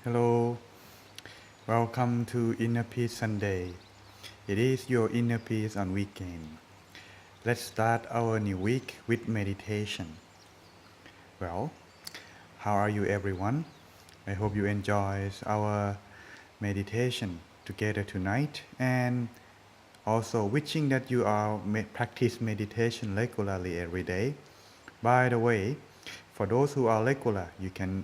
Hello, welcome to Inner Peace Sunday. It is your inner peace on weekend. Let's start our new week with meditation. Well, how are you everyone? I hope you enjoy our meditation together tonight and also wishing that you are practice meditation regularly every day. By the way, for those who are regular, you can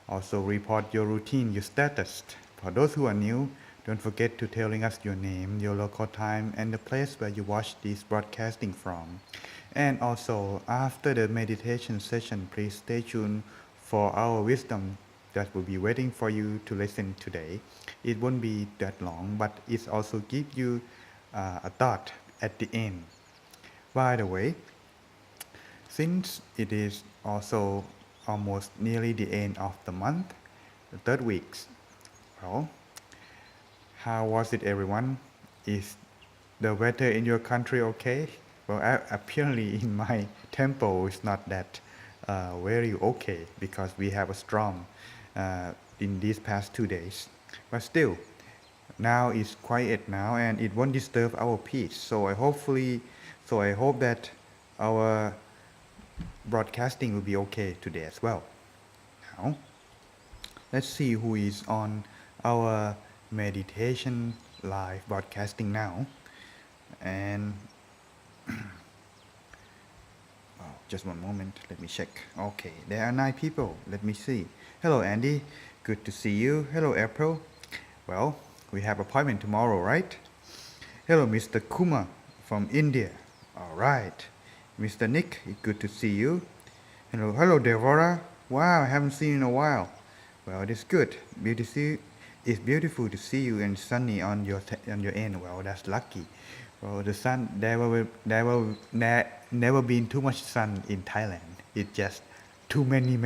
also report your routine, your status. For those who are new, don't forget to telling us your name, your local time, and the place where you watch this broadcasting from. And also, after the meditation session, please stay tuned for our wisdom that will be waiting for you to listen today. It won't be that long, but it also give you a thought at the end. By the way, since it is also almost nearly the end of the month, the third week, well, how was it everyone? Is the weather in your country okay? Well, apparently in my temple it's not that very okay because we have a storm in these past 2 days. But still, now it's quiet now and it won't disturb our peace. So I hope that our broadcasting will be okay today as well. Now, let's see who is on our meditation live broadcasting now. And just one moment, let me check. Okay, there are 9 people. Let me see. Hello, Andy. Good to see you. Hello, April. Well, we have appointment tomorrow, right? Hello, Mr. Kuma from India. All right. Mr. Nick, good to see you. Hello, Devorah. Wow, I haven't seen you in a while. Well, it's good. It's beautiful to see you and sunny on your end. Well, that's lucky. Well, the sun never been too much sun in Thailand. It's just too many.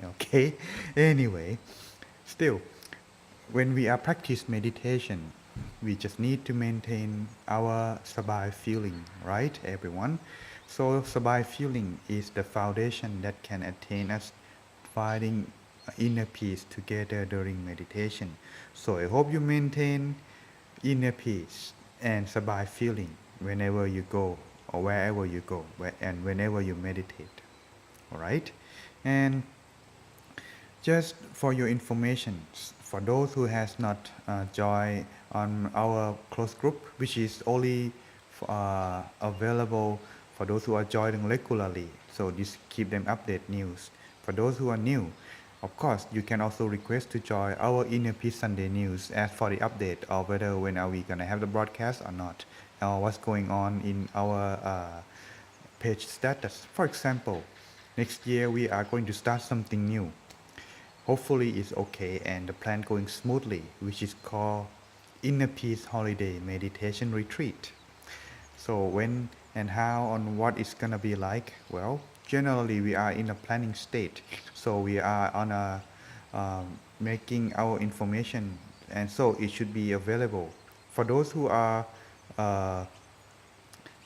Okay. Anyway, still, when we are practice meditation, we just need to maintain our sabai feeling, right, everyone? So sabai feeling is the foundation that can attain us finding inner peace together during meditation. So I hope you maintain inner peace and sabai feeling whenever you go or wherever you go and whenever you meditate. All right? And just for your information, for those who has not joined on our close group, which is only available for those who are joining regularly, so this keep them update news. For those who are new, of course, you can also request to join our Inner Peace Sunday news as for the update of whether when are we gonna have the broadcast or not, or what's going on in our page status. For example, next year we are going to start something new. Hopefully it's okay and the plan going smoothly, which is called Inner Peace Holiday Meditation Retreat. So when and how and what it's gonna be like, well, generally we are in a planning state. So we are on a making our information, and so it should be available for those who are uh,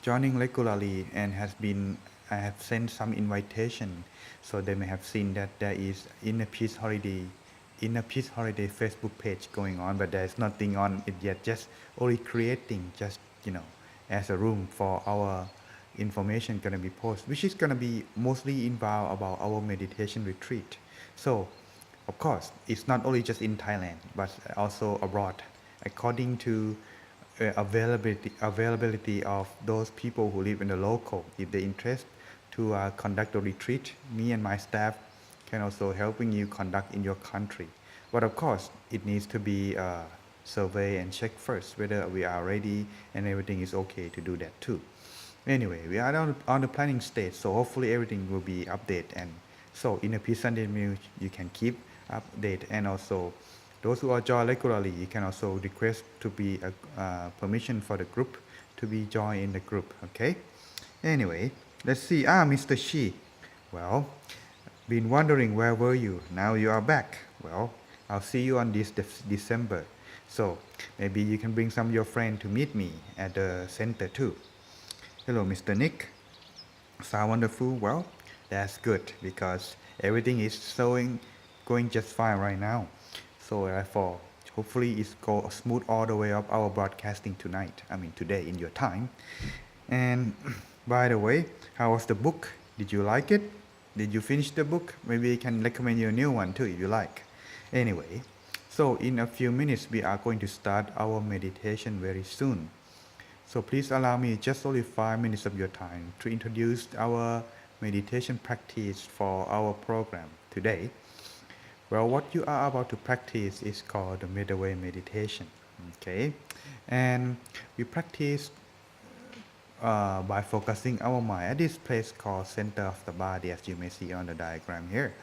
joining regularly and I have sent some invitation, so they may have seen that there is Inner Peace Holiday Facebook page going on, but there's nothing on it yet, just only creating, just as a room for our information gonna be posted, which is gonna be mostly involved about our meditation retreat. So of course it's not only just in Thailand but also abroad according to availability of those people who live in the local. If they interest to conduct a retreat, me and my staff can also helping you conduct in your country. But of course, it needs to be survey and check first whether we are ready and everything is okay to do that too. Anyway, we are on the planning stage, so hopefully everything will be updated. And so in a Peace Sunday news, you can keep update, and also those who are joined regularly, you can also request to be permission for the group to be joined in the group. Okay. Anyway, let's see. Mr. Shi. Well, been wondering where were you? Now you are back. Well, I'll see you on this December. So maybe you can bring some of your friends to meet me at the center too. Hello, Mr. Nick. Sound wonderful. Well, That's good because everything is going just fine right now. So therefore, hopefully it's go smooth all the way up our broadcasting tonight. I mean today in your time. And by the way, how was the book? Did you like it? Did you finish the book? Maybe I can recommend you a new one too if you like. Anyway, so in a few minutes we are going to start our meditation very soon. So please allow me just only 5 minutes of your time to introduce our meditation practice for our program today. Well, what you are about to practice is called the midway meditation. Okay, and we practice by focusing our mind at this place called center of the body, as you may see on the diagram here.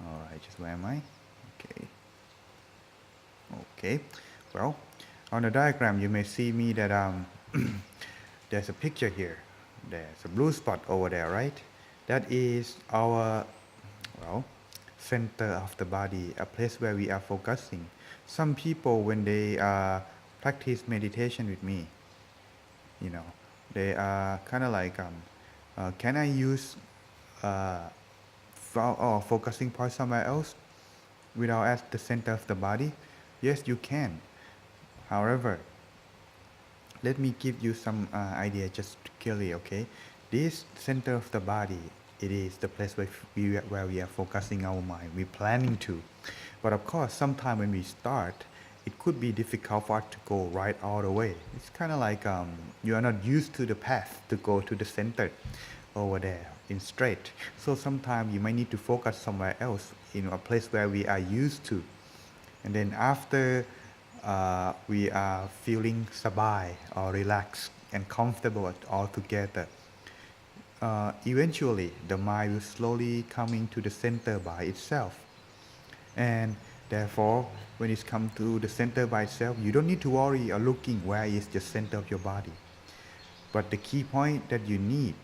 All right, just where am I? Okay. Okay. Well, on the diagram, you may see me that there's a picture here. There's a blue spot over there, right? That is our, well, center of the body, a place where we are focusing. Some people, when they practice meditation with me, you know, they are kind of like, can I use focusing point somewhere else without at the center of the body? Yes, you can. However, let me give you some idea just clearly, okay? This center of the body, it is the place where we are focusing our mind. We're planning to. But of course, sometime when we start, it could be difficult for us to go right all the way. It's kind of like you are not used to the path to go to the center over there in straight. So sometimes you might need to focus somewhere else in a place where we are used to. And then after we are feeling sabai or relaxed and comfortable all together, eventually the mind will slowly coming to the center by itself. And therefore, when it's come to the center by itself, you don't need to worry or looking where is the center of your body. But the key point that you need,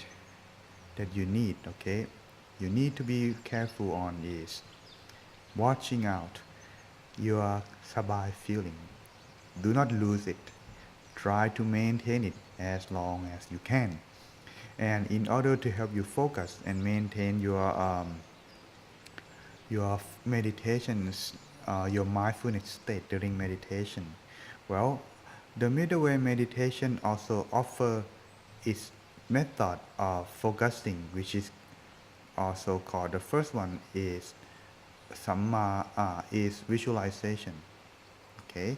okay, you need to be careful on is watching out your sabai feeling. Do not lose it. Try to maintain it as long as you can. And in order to help you focus and maintain your meditations, your mindfulness state during meditation, well, the middle way meditation also offer its method of focusing, which is also called, the first one is is visualization. Okay,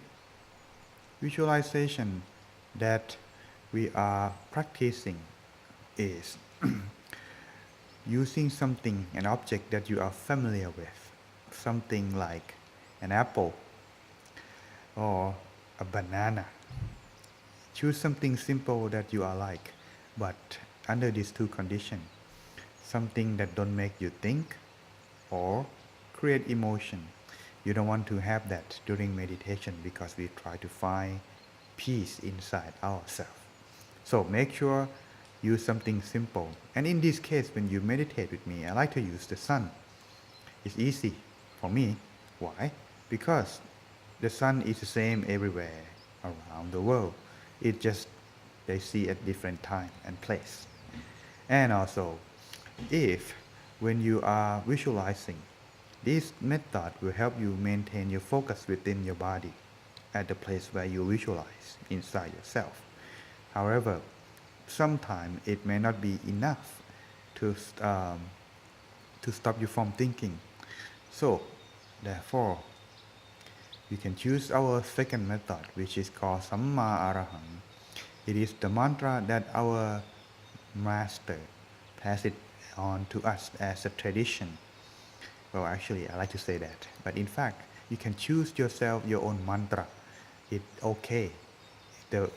visualization that we are practicing is using something, an object that you are familiar with, something like an apple or a banana. Choose something simple that you are like, but under these two conditions, something that don't make you think or create emotion. You don't want to have that during meditation because we try to find peace inside ourselves. So make sure use something simple. And in this case, when you meditate with me, I like to use the sun. It's easy for me. Why? Because the sun is the same everywhere around the world. It just they see at different time and place. And also, if when you are visualizing, this method will help you maintain your focus within your body at the place where you visualize inside yourself. However, sometimes it may not be enough to stop you from thinking. So, therefore, you can choose our second method, which is called Samma Arahant. It is the mantra that our master passed it on to us as a tradition. Well, actually, I like to say that. But in fact, you can choose yourself your own mantra. It's okay. The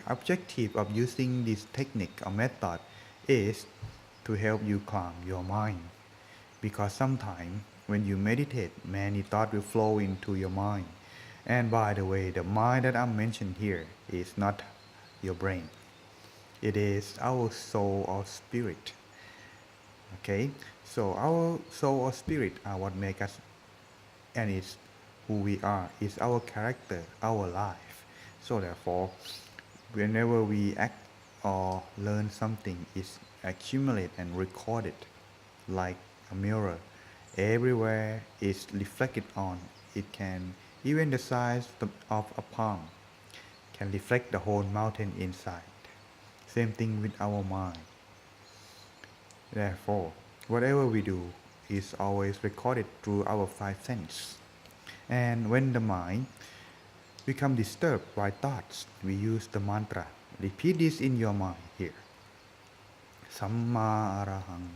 objective of using this technique or method is to help you calm your mind. Because sometimes when you meditate, many thoughts will flow into your mind. And by the way, the mind that I mentioned here is not your brain. It is our soul or spirit. Okay? So our soul or spirit are what make us, and it's who we are. It's our character, our life. So therefore, whenever we act or learn something is accumulated and recorded like a mirror. Everywhere is reflected on. It can, even the size of a palm, can reflect the whole mountain inside. Same thing with our mind. Therefore, whatever we do is always recorded through our five senses. And when the mind becomes disturbed by thoughts, we use the mantra. Repeat this in your mind here. Samma Arahang,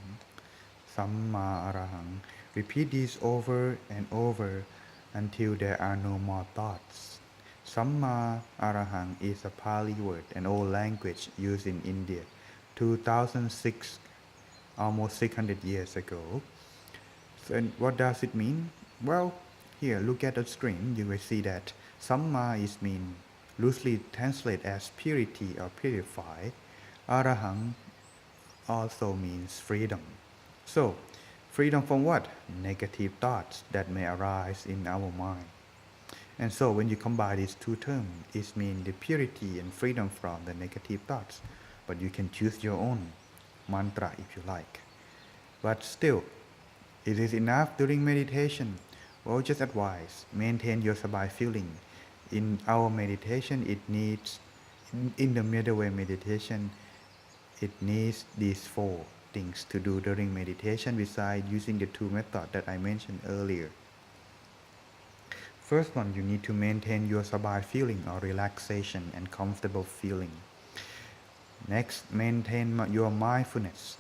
Samma Arahang. Repeat this over and over until there are no more thoughts. Samma Arahang is a Pali word, an old language used in India 2006, almost 600 years ago. So, and what does it mean? Well, here, look at the screen. You will see that Samma is mean loosely translated as purity or purify. Arahang also means freedom. So, freedom from what? Negative thoughts that may arise in our mind. And so when you combine these two terms, it means the purity and freedom from the negative thoughts. But you can choose your own mantra if you like. But still, it is enough during meditation. Well, just advise, maintain your sabai feeling. In our meditation, it needs, in the middle way meditation, it needs these four things to do during meditation besides using the two methods that I mentioned earlier. First one, you need to maintain your sabai feeling or relaxation and comfortable feeling. Next, maintain your mindfulness.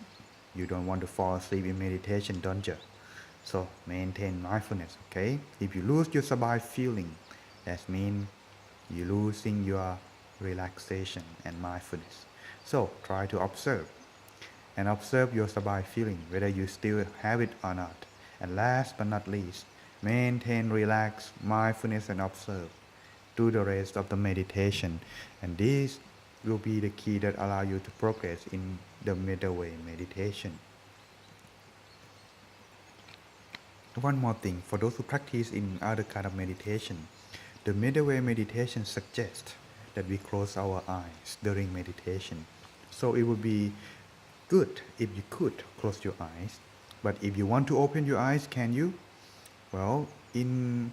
You don't want to fall asleep in meditation, don't you? So maintain mindfulness, okay? If you lose your sabai feeling, that means you're losing your relaxation and mindfulness. So try to observe and observe your sabai feeling, whether you still have it or not. And last but not least, maintain relaxed mindfulness and observe. Do the rest of the meditation. And this will be the key that allow you to progress in the middle way meditation. One more thing, for those who practice in other kind of meditation, the middle way meditation suggests that we close our eyes during meditation. So it would be good if you could close your eyes. But if you want to open your eyes, can you? Well, in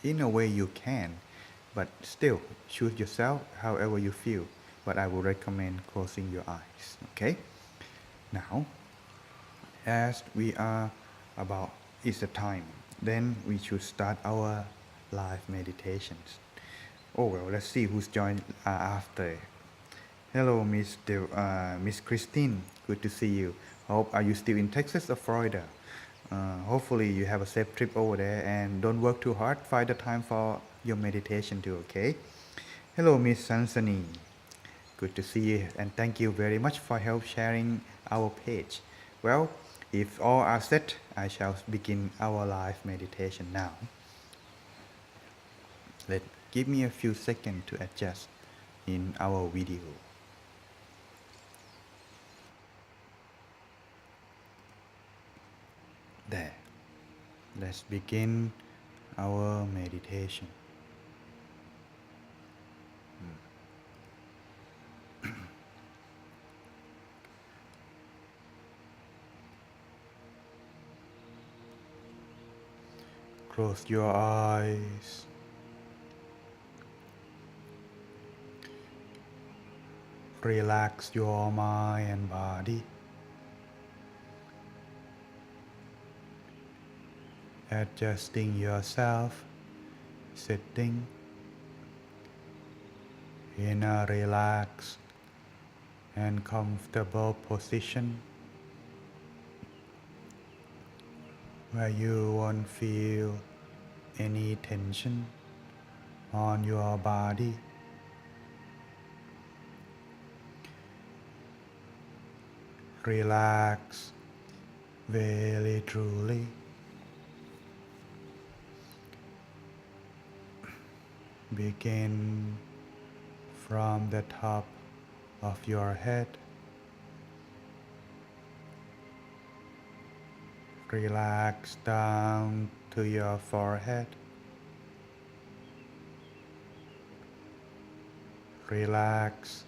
a way you can, but still choose yourself however you feel. But I would recommend closing your eyes, okay? Now, as we are about is the time, then we should start our live meditations. Oh well, let's see who's joined after. Hello, Miss Christine. Good to see you. Hope are you still in Texas or Florida? Hopefully you have a safe trip over there and don't work too hard. Find the time for your meditation too. Okay. Hello, Miss Sansani. Good to see you and thank you very much for help sharing our page. Well, if all are set, I shall begin our live meditation now. Give me a few seconds to adjust in our video. There. Let's begin our meditation. Close your eyes. Relax your mind and body. Adjusting yourself, sitting in a relaxed and comfortable position where you won't feel any tension on your body. Relax very truly. Begin from the top of your head. Relax down to your forehead. Relax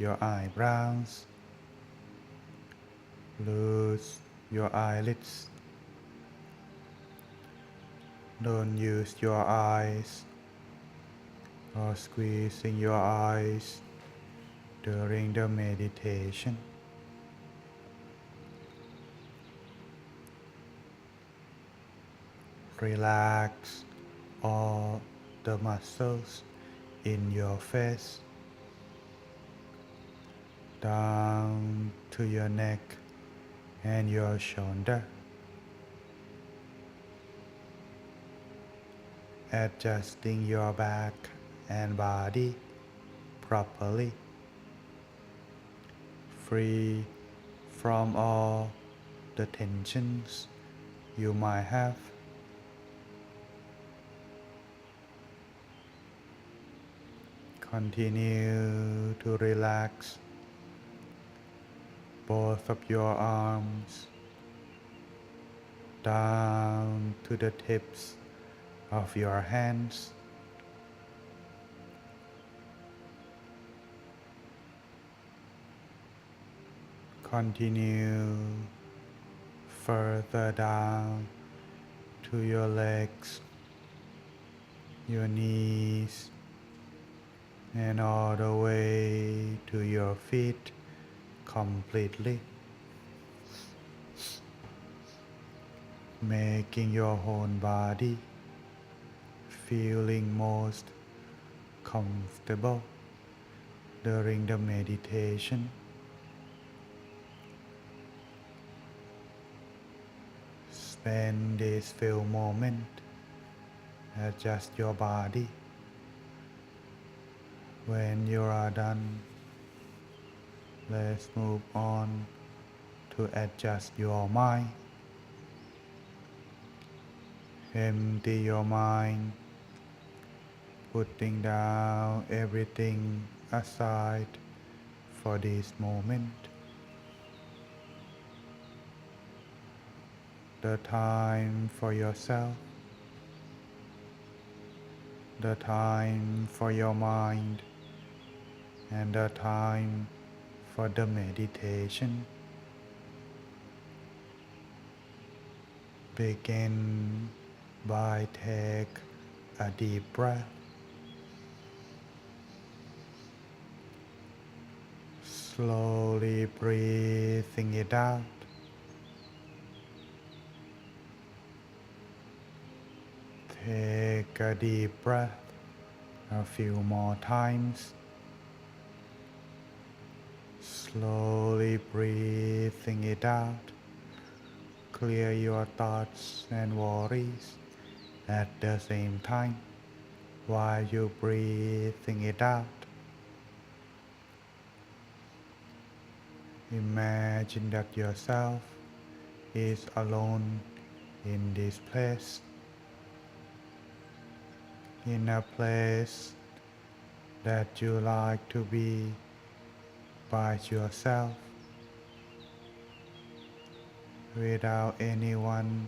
your eyebrows, loose your eyelids. Don't use your eyes or squeezing your eyes during the meditation. Relax all the muscles in your face, down to your neck and your shoulder. Adjusting your back and body properly, free from all the tensions you might have. Continue to relax both of your arms down to the tips of your hands. Continue further down to your legs, your knees, and all the way to your feet completely, making your whole body feeling most comfortable during the meditation. Spend this few moments, adjust your body. When you are done, let's move on to adjust your mind. Empty your mind, putting down everything aside for this moment. The time for yourself, the time for your mind, and the time for the meditation. Begin by take a deep breath. Slowly breathing it out. Take a deep breath a few more times. Slowly breathing it out. Clear your thoughts and worries at the same time while you breathing it out. Imagine that yourself is alone in this place, in a place that you like to be by yourself, without anyone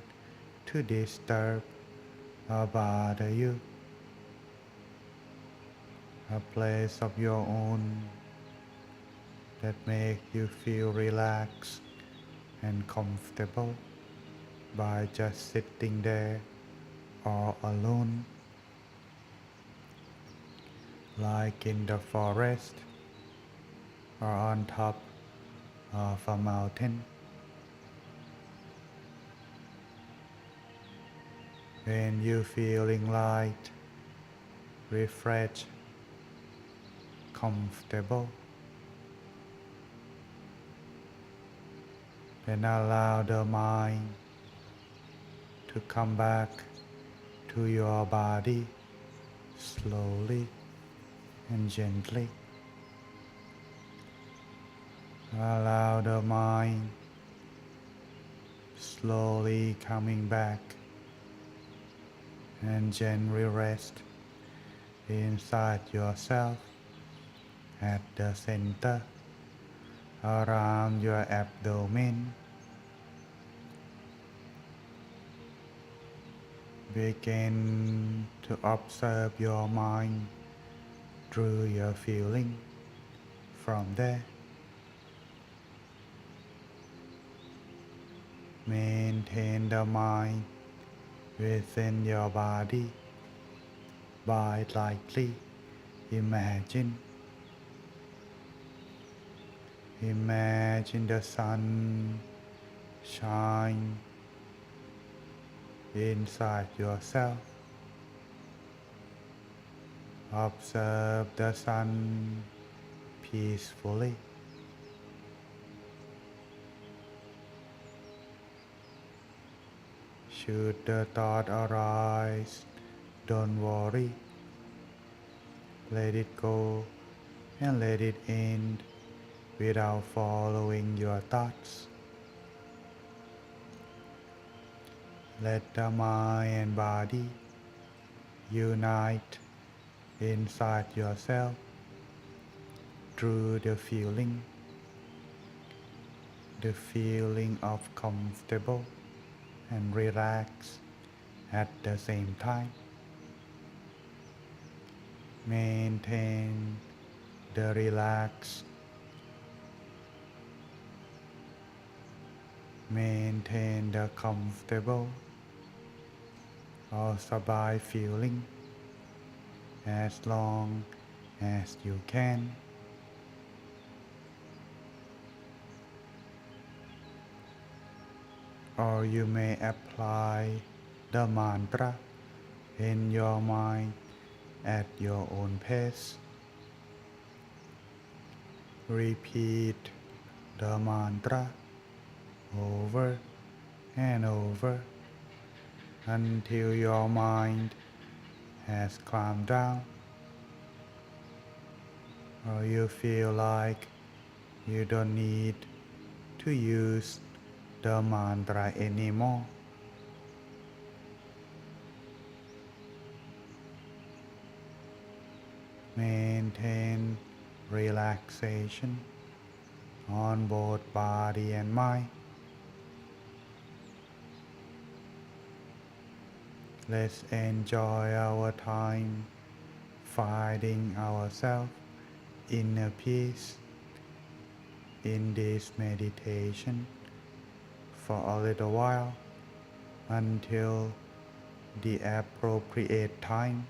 to disturb or bother you. A place of your own that makes you feel relaxed and comfortable by just sitting there all alone, like in the forest or on top of a mountain. When you're feeling light, refreshed, comfortable, then allow the mind to come back to your body slowly and gently. Allow the mind slowly coming back and gently rest inside yourself at the center around your abdomen. Begin to observe your mind through your feeling From there, maintain the mind within your body by lightly imagine the sun shine inside yourself. Observe the sun peacefully. Should the thought arise, don't worry. Let it go and let it end without following your thoughts. Let the mind and body unite inside yourself through the feeling of comfortable and relaxed at the same time. Maintain the relaxed, maintain the comfortable or สบาย feeling as long as you can. Or you may apply the mantra in your mind at your own pace. Repeat the mantra over and over until your mind has calmed down, or you feel like you don't need to use the mantra anymore. Maintain relaxation on both body and mind. Let's enjoy our time finding ourselves inner peace in this meditation for a little while until the appropriate time.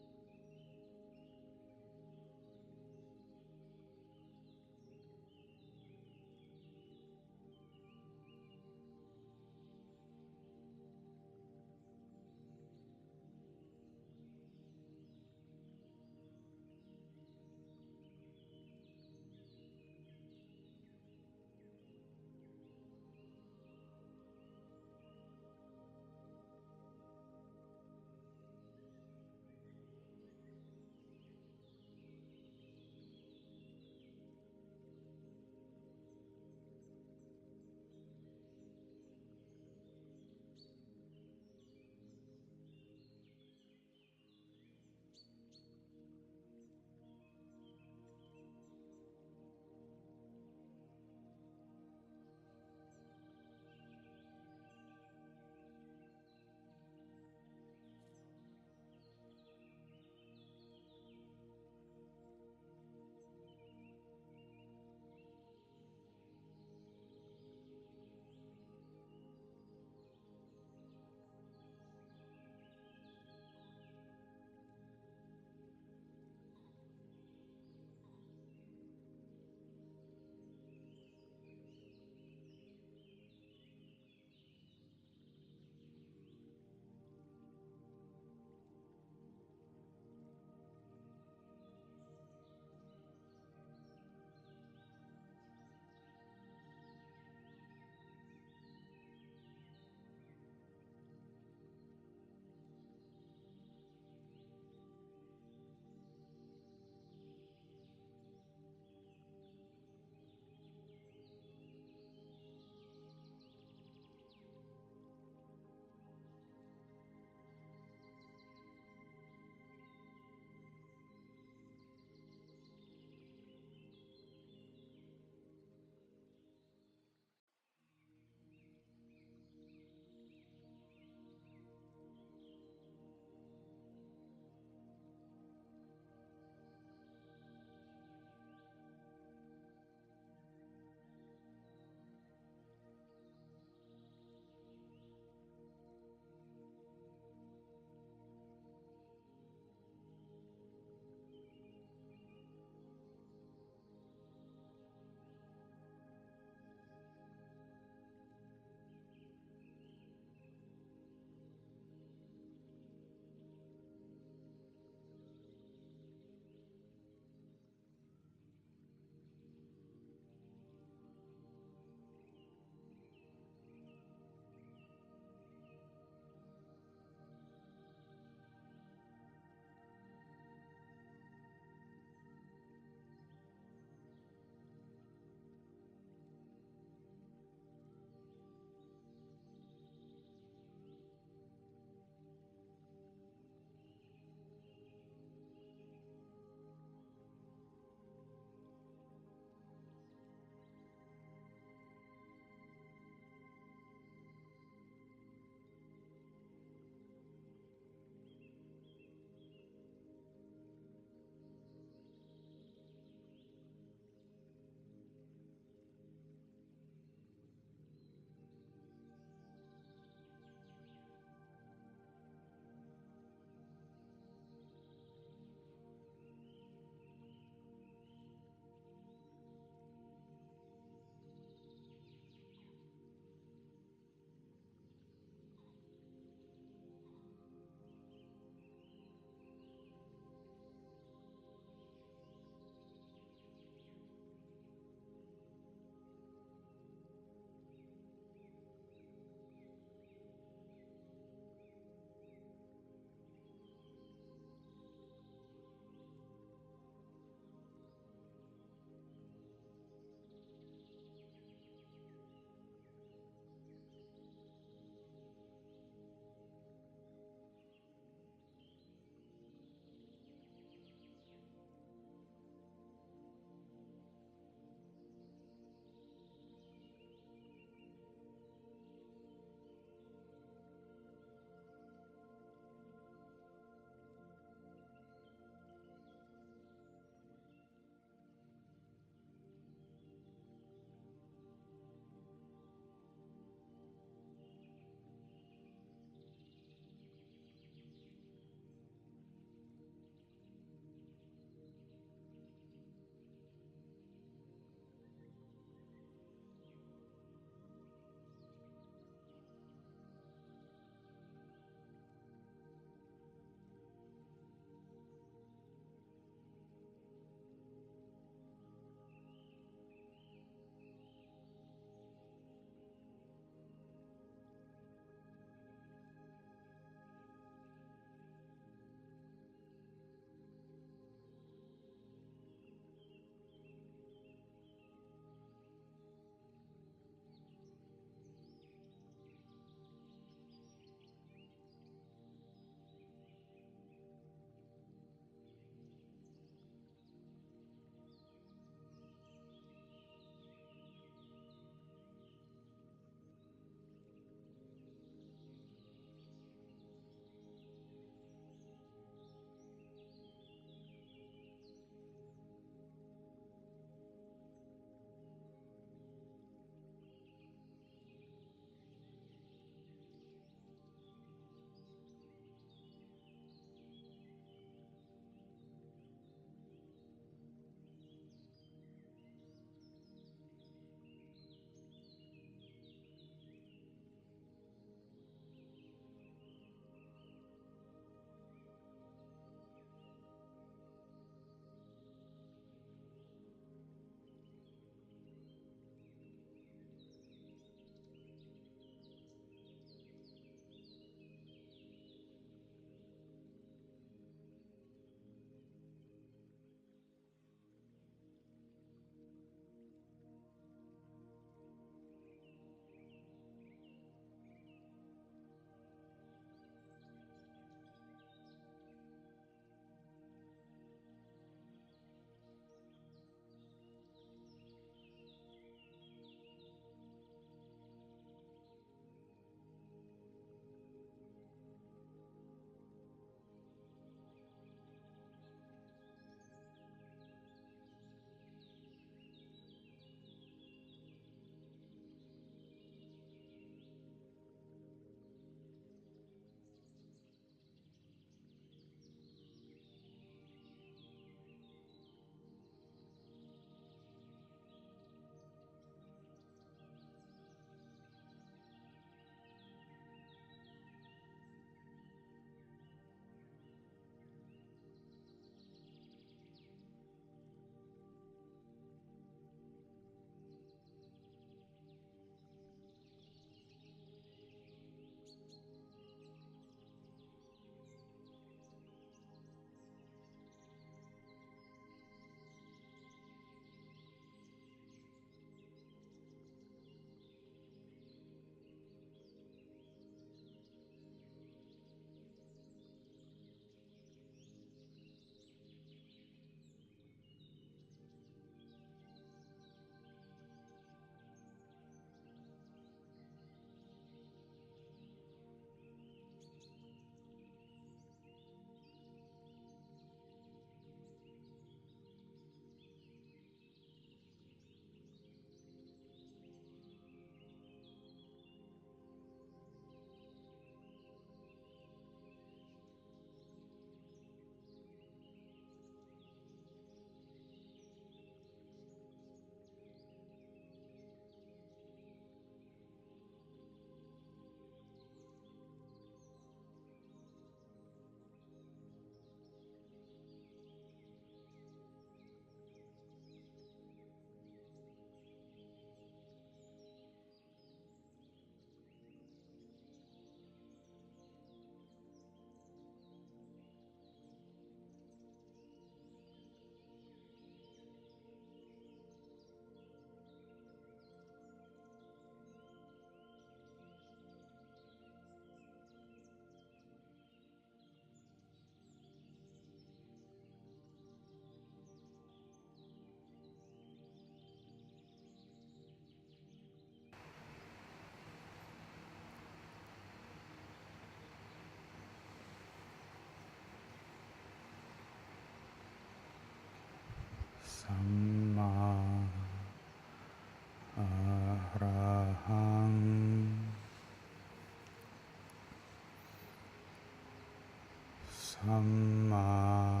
Samma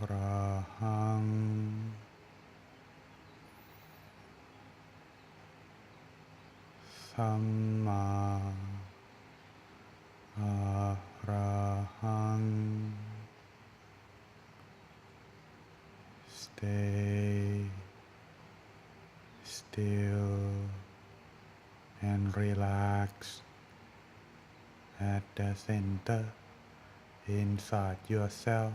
Arahang Samma Arahang. Stay still and relax at the center inside yourself.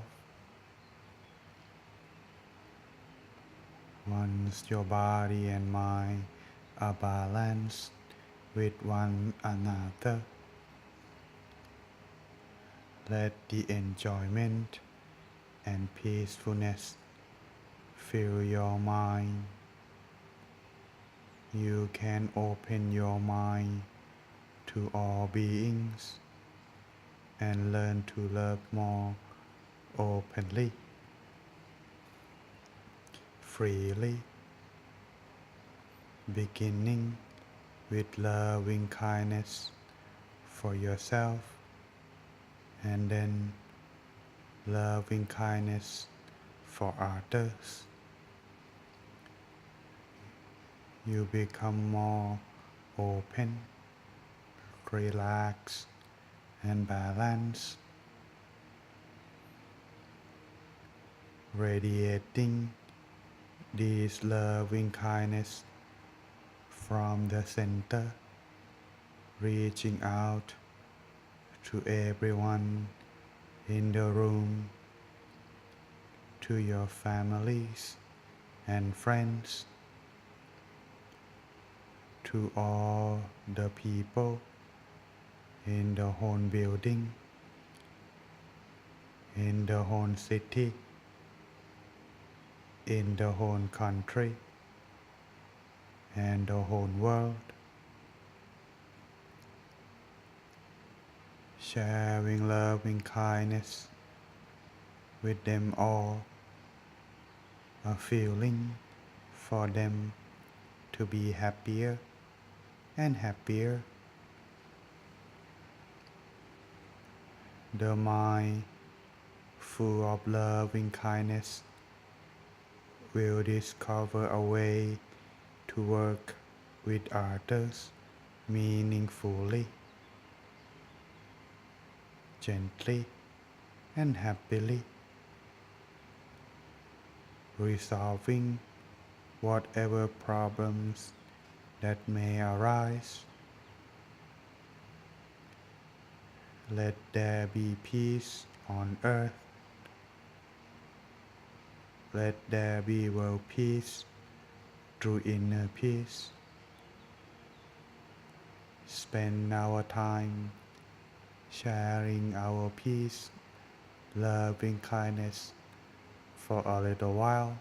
Once your body and mind are balanced with one another, let the enjoyment and peacefulness fill your mind. You can open your mind to all beings and learn to love more openly, freely, beginning with loving kindness for yourself and then loving kindness for others. You become more open, relaxed, and balanced, radiating this loving kindness from the center, reaching out to everyone in the room, to your families and friends, to all the people in the whole building, in the whole city, in the whole country, and the whole world. Sharing loving kindness with them all, a feeling for them to be happier and happier. The mind full of loving kindness will discover a way to work with others meaningfully, gently, and happily, resolving whatever problems that may arise. Let there be peace on earth. Let there be world peace through inner peace. Spend our time sharing our peace, loving kindness for a little while.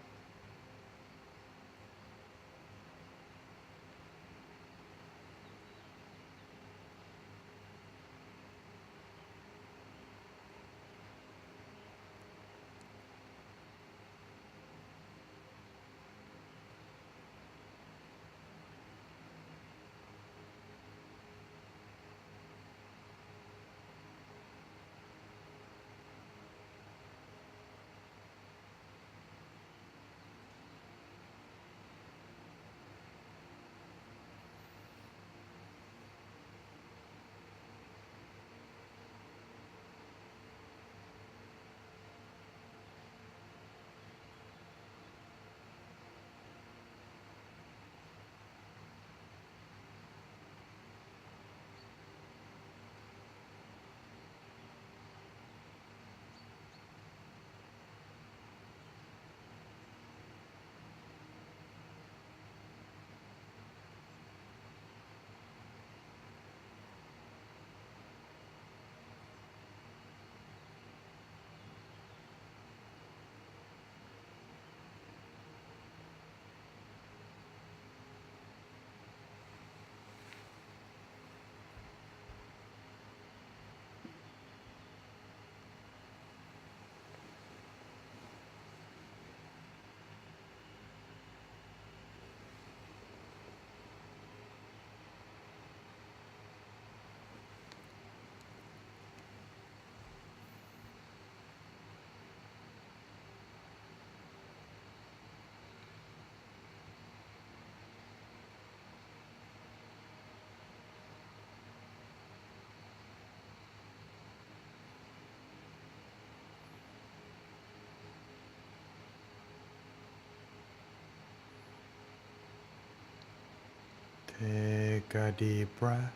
Take a deep breath.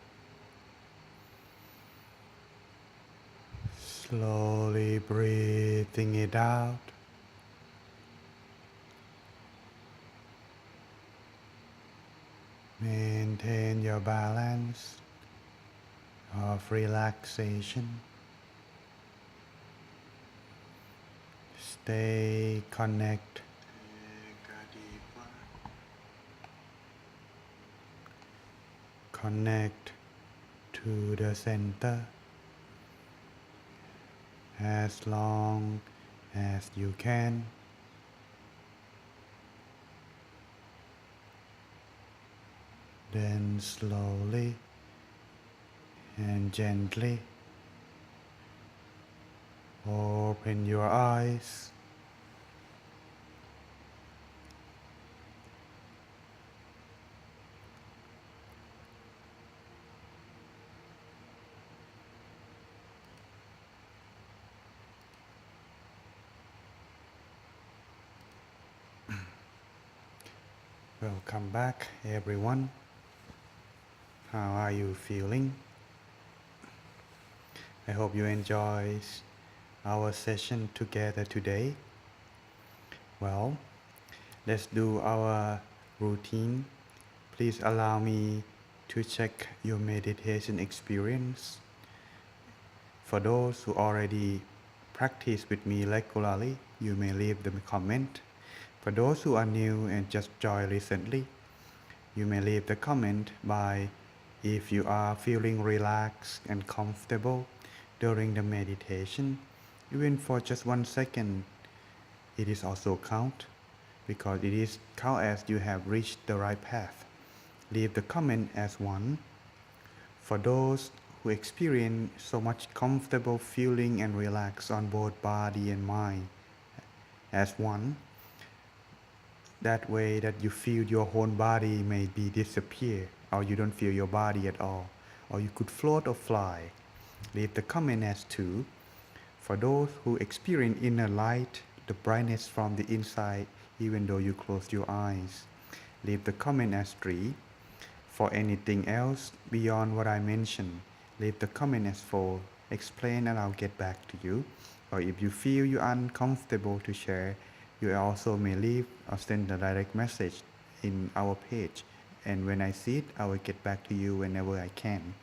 Slowly breathing it out. Maintain your balance of relaxation. Stay connected. Connect to the center as long as you can. Then slowly and gently open your eyes. Welcome back, everyone. How are you feeling? I hope you enjoyed our session together today. Well, let's do our routine. Please allow me to check your meditation experience. For those who already practice with me regularly, you may leave them a comment. For those who are new and just joined recently, you may leave the comment by if you are feeling relaxed and comfortable during the meditation. Even for just 1 second, it is also count because it is count as you have reached the right path. Leave the comment as 1. For those who experience so much comfortable feeling and relax on both body and mind as 1, that way that you feel your whole body may be disappear or you don't feel your body at all, or you could float or fly. Leave the comment as 2. For those who experience inner light, the brightness from the inside even though you close your eyes, leave the comment as 3. For anything else beyond what I mentioned, leave the comment as 4. Explain and I'll get back to you. Or if you feel you're uncomfortable to share, you also may leave or send a direct message in our page. And when I see it, I will get back to you whenever I can.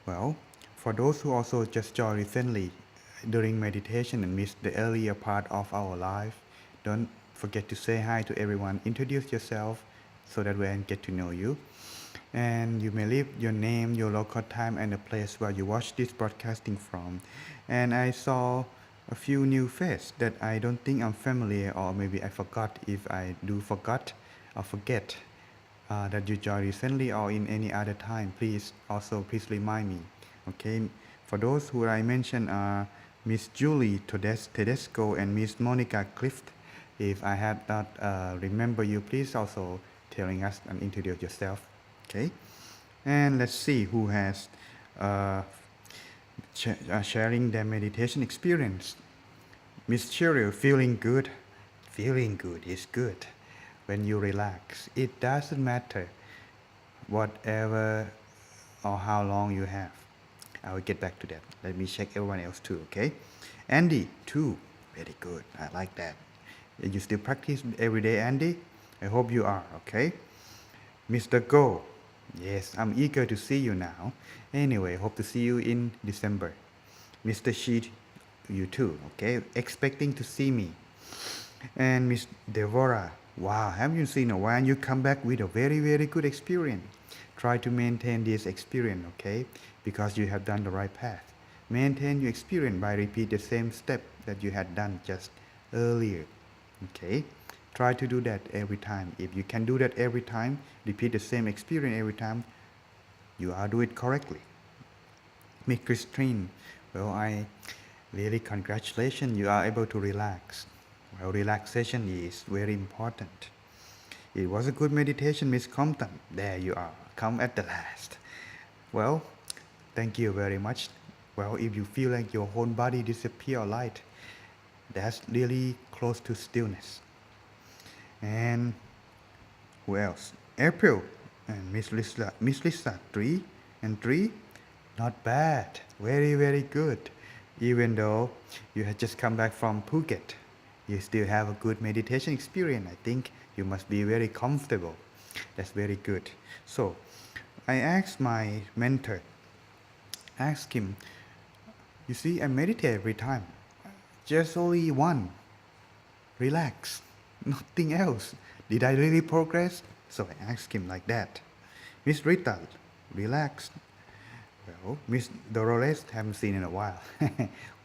Well, for those who also just joined recently during meditation and missed the earlier part of our life, don't forget to say hi to everyone. Introduce yourself so that we can get to know you. And you may leave your name, your local time, and the place where you watch this broadcasting from. And I saw a few new faces that I don't think I'm familiar, or maybe I forgot. If I do forget that you joined recently or in any other time, please remind me. Okay, for those who I mentioned are Miss Julie Tedesco and Miss Monica Clift. If I had not remember you, please also telling us and introduce yourself. Okay, and let's see who has sharing their meditation experience. Miss Cheryl, feeling good? Feeling good is good. When you relax, it doesn't matter whatever or how long you have. I will get back to that. Let me check everyone else too, okay? Andy, too. Very good. I like that. You still practice every day, Andy? I hope you are, okay? Mr. Go. Yes, I'm eager to see you now. Anyway, hope to see you in December. Mr. Sheet, you too, okay? Expecting to see me. And Miss Devora, wow, haven't you seen a while? You come back with a very, very good experience. Try to maintain this experience, okay? Because you have done the right path. Maintain your experience by repeat the same step that you had done just earlier, okay? Try to do that every time. If you can do that every time, repeat the same experience every time, you are doing it correctly. Miss Christine, well, I really congratulations, you are able to relax. Well, relaxation is very important. It was a good meditation, Miss Compton. There you are, come at the last. Well, thank you very much. Well, if you feel like your whole body disappear or light, that's really close to stillness. And who else? April. And Miss Lisa, 3 and 3. Not bad. Very, very good. Even though you had just come back from Phuket, you still have a good meditation experience. I think you must be very comfortable. That's very good. So, I asked my mentor, asked him, you see, I meditate every time. Just only one. Relax. Nothing else. Did I really progress? So I asked him like that. Miss Rita, relax. Well, Miss Dolores, haven't seen in a while.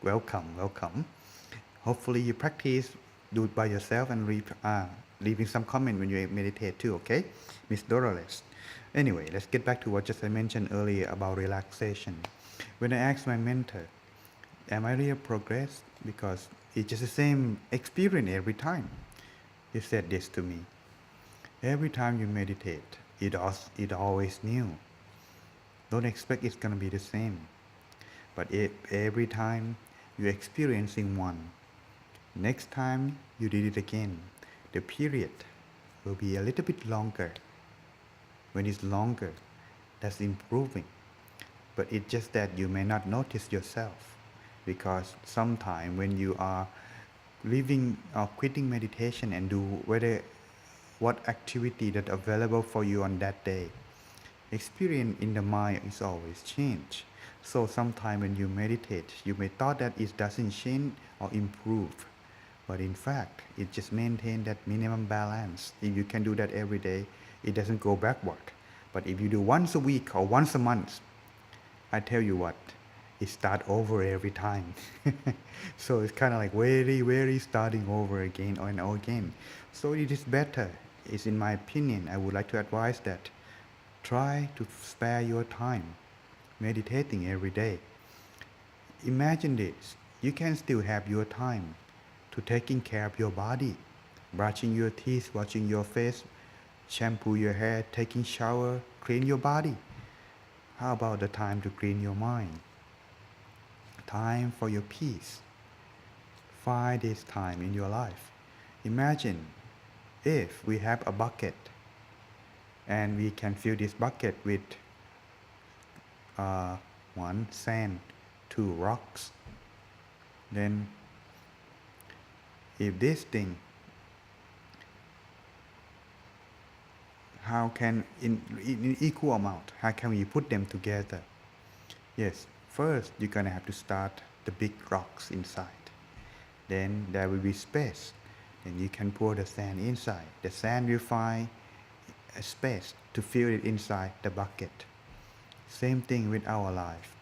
Welcome, welcome. Hopefully you practice, do it by yourself and leaving some comment when you meditate too, okay? Miss Dolores. Anyway, let's get back to what just I mentioned earlier about relaxation. When I asked my mentor, am I really progress? Because it's just the same experience every time. He said this to me. Every time you meditate, it always new. Don't expect it's gonna be the same. But every time you're experiencing one, next time you did it again, the period will be a little bit longer. When it's longer, that's improving. But it's just that you may not notice yourself, because sometimes when you are leaving or quitting meditation and do what activity that available for you on that day, experience in the mind is always change. So sometimes when you meditate, you may thought that it doesn't change or improve, but in fact it just maintain that minimum balance. If you can do that every day, it doesn't go backward. But if you do once a week or once a month, I tell you what, it start over every time. So it's kind of like very, very starting over again and again. So it is better. It's in my opinion, I would like to advise that try to spare your time meditating every day. Imagine this, you can still have your time to taking care of your body, brushing your teeth, washing your face, shampoo your hair, taking shower, clean your body. How about the time to clean your mind? Time for your peace. Find this time in your life. Imagine if we have a bucket and we can fill this bucket with 1 sand, 2 rocks. Then if this thing, how can in equal amount, how can we put them together? Yes, first you're gonna have to start the big rocks inside. Then there will be space. Then you can pour the sand inside. The sand will find a space to fill it inside the bucket. Same thing with our life.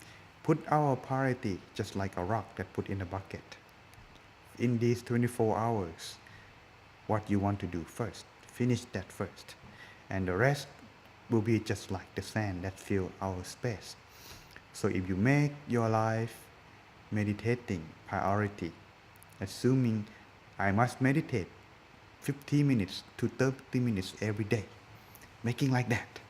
Put our priority just like a rock that put in a bucket. In these 24 hours, what you want to do first, finish that first. And the rest will be just like the sand that fill our space. So if you make your life meditating priority, assuming I must meditate 15 minutes to 30 minutes every day, making like that.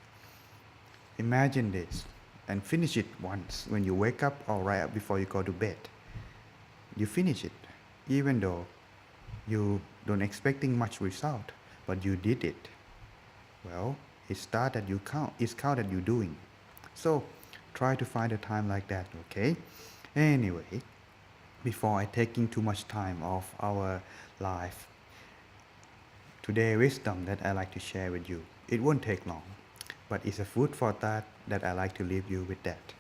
Imagine this and finish it once when you wake up or right up before you go to bed. You finish it, even though you don't expecting much result, but you did it. Well, it's counted you doing. So try to find a time like that, okay? Anyway, before I taking too much time of our life, today wisdom that I like to share with you. It won't take long, but it's a food for thought that I like to leave you with that.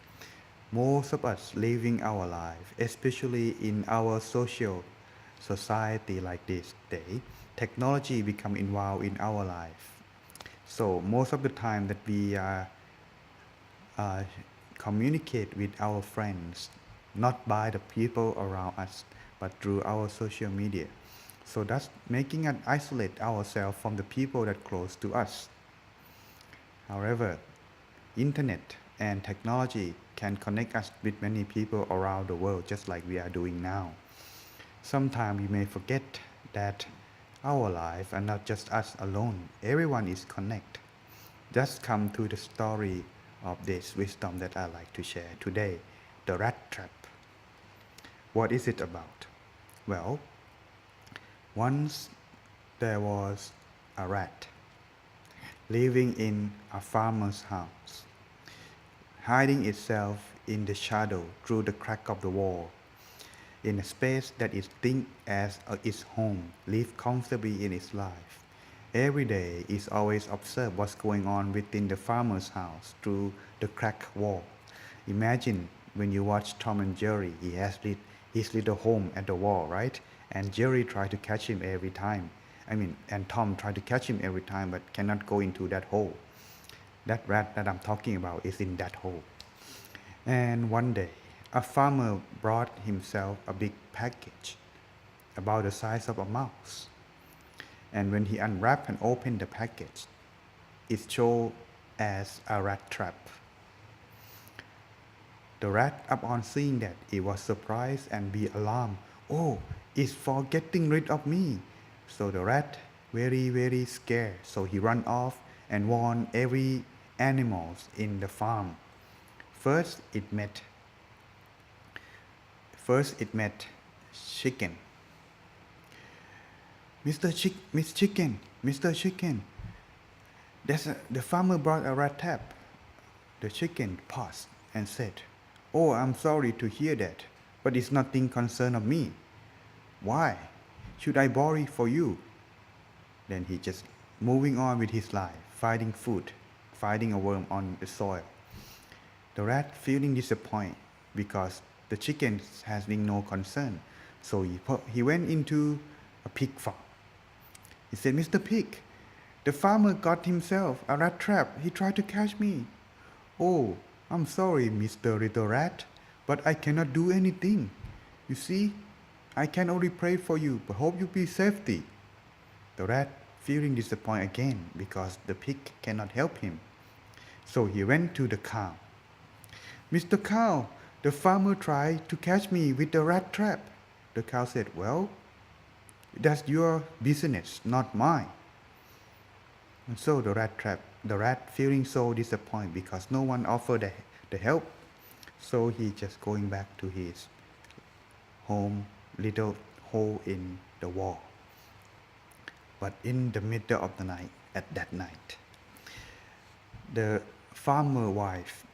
Most of us living our life, especially in our society like this day, technology become involved in our life. So most of the time that we communicate with our friends, not by the people around us, but through our social media. So that's making us isolate ourselves from the people that close to us. However, internet and technology can connect us with many people around the world, just like we are doing now. Sometimes we may forget that our life are not just us alone. Everyone is connected. Just come to the story of this wisdom that I like to share today, the rat trap. What is it about? Well, once there was a rat. living in a farmer's house, hiding itself in the shadow through the crack of the wall, in a space that it thinks as its home, live comfortably in its life. Every day is always observe what's going on within the farmer's house through the cracked wall. Imagine when you watch Tom and Jerry, he has his little home at the wall, right? And Jerry try to catch him every time. And Tom try to catch him every time, but cannot go into that hole. That rat that I'm talking about is in that hole. And one day, a farmer brought himself a big package about the size of a mouse. And when he unwrapped and opened the package, it showed as a rat trap. The rat, upon seeing that, it was surprised and be alarmed. Oh, it's for getting rid of me. So the rat, very scared. So he ran off and warned every animals in the farm. First, it met chicken. Miss Chicken, Mr. Chicken. The farmer brought a rat trap. The chicken paused and said, "Oh, I'm sorry to hear that, but it's nothing concern of me. Why should I worry for you?" Then he just moving on with his life, finding food, finding a worm on the soil. The rat feeling disappointed because the chicken has been no concern. So he went into a pig farm. He said, "Mr. Pig, the farmer got himself a rat trap. He tried to catch me." "Oh, I'm sorry, Mr. Little Rat, but I cannot do anything. You see, I can only pray for you, but hope you be safety." The rat feeling disappointed again because the pig cannot help him. So he went to the cow. "Mr. Cow, the farmer tried to catch me with the rat trap." The cow said, "Well, that's your business, not mine." And so the rat feeling so disappointed because no one offered the help. So he just going back to his home, little hole in the wall. But in the middle of the night, at that night, the farmer wife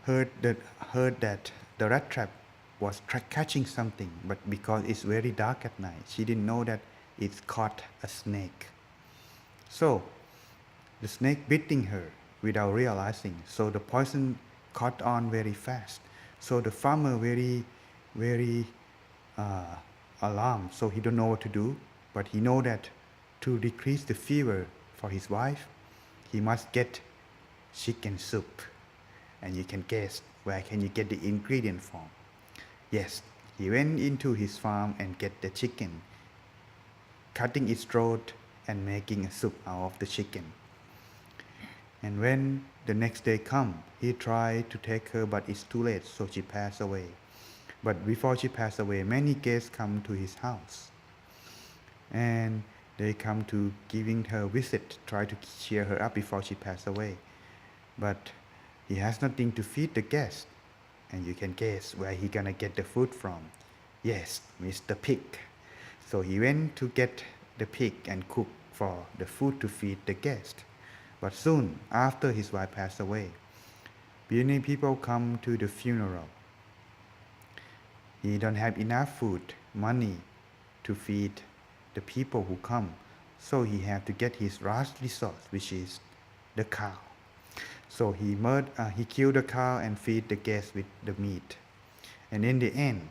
heard that the rat trap was catching something, but because it's very dark at night, she didn't know that it's caught a snake. So the snake biting her without realizing. So the poison caught on very fast. So the farmer very alarmed. So he don't know what to do, but he know that to decrease the fever for his wife, he must get chicken soup. And you can guess where can you get the ingredient from? Yes, he went into his farm and get the chicken, cutting its throat and making a soup out of the chicken. And when the next day come, he tried to take her, but it's too late, so she passed away. But before she passed away, many guests come to his house. And they come to giving her a visit, try to cheer her up before she passed away. But he has nothing to feed the guests. And you can guess where he gonna get the food from. Yes, Mr. Pig. So he went to get the pig and cook for the food to feed the guest. But soon after his wife passed away, many people come to the funeral. He don't have enough food, money to feed the people who come. So he had to get his last resource, which is the cow. So he killed the cow and feed the guests with the meat. And in the end,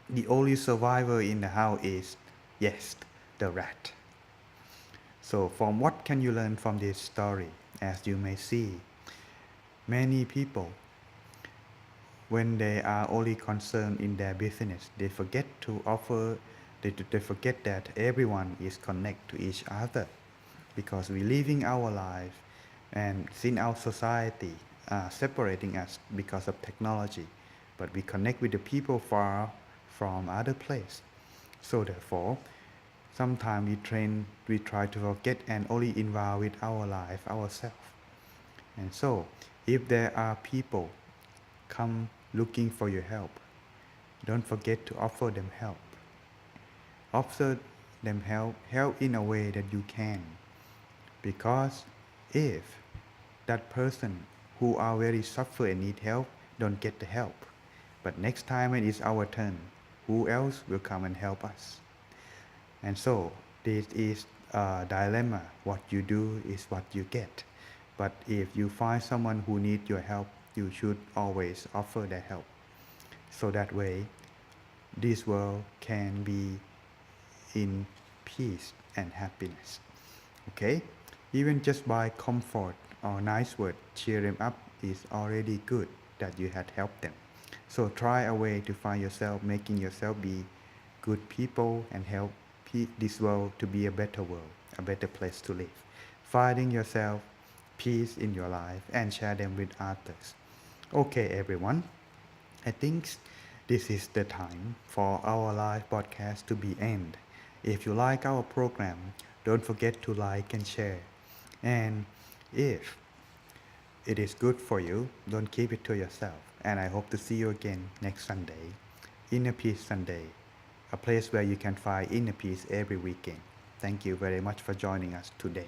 the only survivor in the house is, yes, the rat. So from what can you learn from this story? As you may see, many people, when they are only concerned in their business, they forget to offer, they forget that everyone is connected to each other, because we're living our life and since our society separating us because of technology, but we connect with the people far from other place. So therefore, sometimes we try to forget and only involve with our life ourselves. And so, if there are people come looking for your help, don't forget to offer them help. them help in a way that you can. Because if that person who are very suffer and need help don't get the help, but next time when it's our turn, who else will come and help us? And so this is a dilemma. What you do is what you get. But if you find someone who needs your help, you should always offer their help. So that way, this world can be in peace and happiness. Okay? Even just by comfort or nice word, cheer them up is already good that you had helped them. So try a way to find yourself, making yourself be good people and help this world to be a better world, a better place to live. Finding yourself peace in your life and share them with others. Okay, everyone. I think this is the time for our live podcast to be end. If you like our program, don't forget to like and share. And if it is good for you, don't keep it to yourself. And I hope to see you again next Sunday, Inner Peace Sunday, a place where you can find inner peace every weekend. Thank you very much for joining us today.